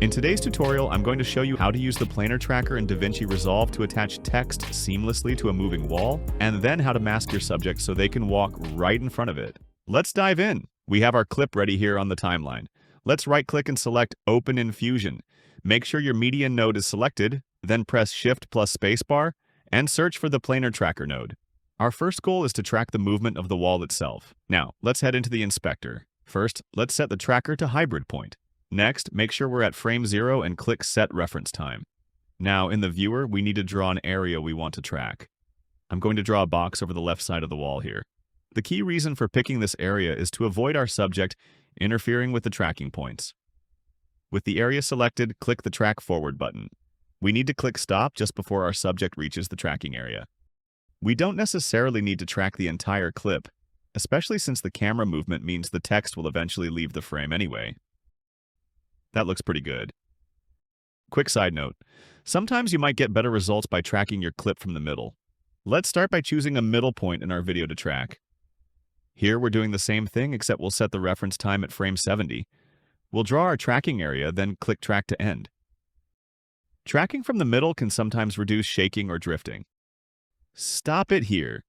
In today's tutorial, I'm going to show you how to use the planar tracker in DaVinci Resolve to attach text seamlessly to a moving wall, and then how to mask your subject so they can walk right in front of it. Let's dive in. We have our clip ready here on the timeline. Let's right-click and select Open in Fusion. Make sure your media node is selected, then press Shift plus Spacebar, and search for the planar tracker node. Our first goal is to track the movement of the wall itself. Now, let's head into the inspector. First, let's set the tracker to hybrid point. Next, make sure we're at frame 0 and click Set Reference Time. Now, in the viewer, we need to draw an area we want to track. I'm going to draw a box over the left side of the wall here. The key reason for picking this area is to avoid our subject interfering with the tracking points. With the area selected, click the Track Forward button. We need to click Stop just before our subject reaches the tracking area. We don't necessarily need to track the entire clip, especially since the camera movement means the text will eventually leave the frame anyway. That looks pretty good. Quick side note, sometimes you might get better results by tracking your clip from the middle. Let's start by choosing a middle point in our video to track. Here we're doing the same thing, except we'll set the reference time at frame 70. We'll draw our tracking area, then click Track to End. Tracking from the middle can sometimes reduce shaking or drifting. Stop it here.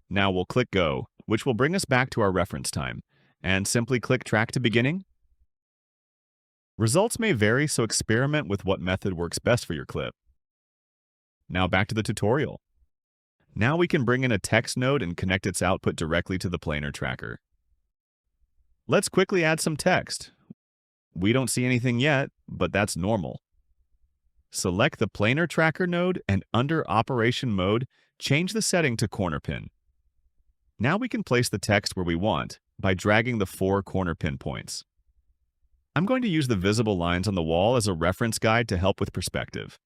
Now we'll click Go, which will bring us back to our reference time, and simply click Track to Beginning. Results may vary, so experiment with what method works best for your clip. Now back to the tutorial. Now we can bring in a text node and connect its output directly to the planar tracker. Let's quickly add some text. We don't see anything yet, but that's normal. Select the planar tracker node and under Operation Mode, change the setting to corner pin. Now we can place the text where we want by dragging the 4 corner pin points. I'm going to use the visible lines on the wall as a reference guide to help with perspective.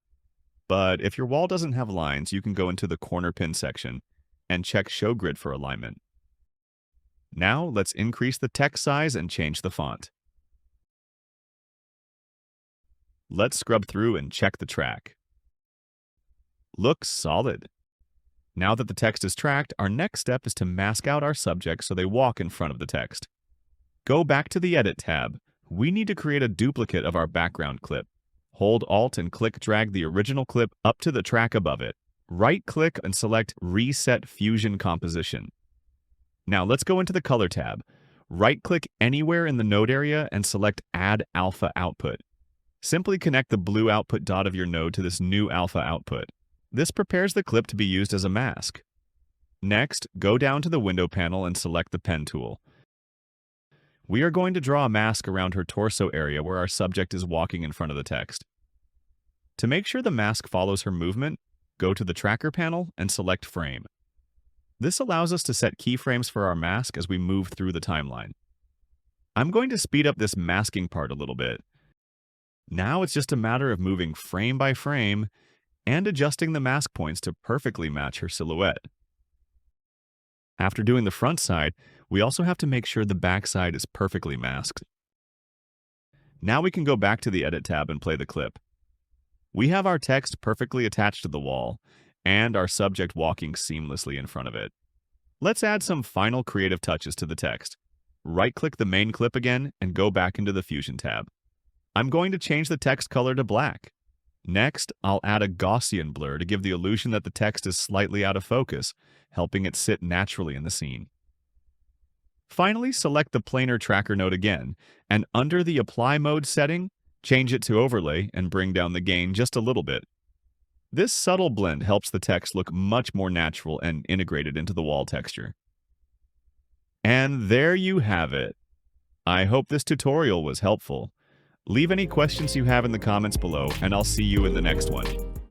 But if your wall doesn't have lines, you can go into the corner pin section and check Show Grid for alignment. Now let's increase the text size and change the font. Let's scrub through and check the track. Looks solid. Now that the text is tracked, our next step is to mask out our subject so they walk in front of the text. Go back to the Edit tab. We need to create a duplicate of our background clip. Hold Alt and click drag the original clip up to the track above it. Right-click and select Reset Fusion Composition. Now let's go into the Color tab. Right-click anywhere in the node area and select Add Alpha Output. Simply connect the blue output dot of your node to this new alpha output. This prepares the clip to be used as a mask. Next, go down to the window panel and select the Pen tool. We are going to draw a mask around her torso area where our subject is walking in front of the text. To make sure the mask follows her movement, go to the Tracker panel and select Frame. This allows us to set keyframes for our mask as we move through the timeline. I'm going to speed up this masking part a little bit. Now it's just a matter of moving frame by frame and adjusting the mask points to perfectly match her silhouette. After doing the front side, we also have to make sure the back side is perfectly masked. Now we can go back to the Edit tab and play the clip. We have our text perfectly attached to the wall and our subject walking seamlessly in front of it. Let's add some final creative touches to the text. Right-click the main clip again and go back into the Fusion tab. I'm going to change the text color to black. Next, I'll add a Gaussian blur to give the illusion that the text is slightly out of focus, helping it sit naturally in the scene. Finally, select the planar tracker node again, and under the Apply Mode setting, change it to Overlay and bring down the gain just a little bit. This subtle blend helps the text look much more natural and integrated into the wall texture. And there you have it. I hope this tutorial was helpful. Leave any questions you have in the comments below, and I'll see you in the next one.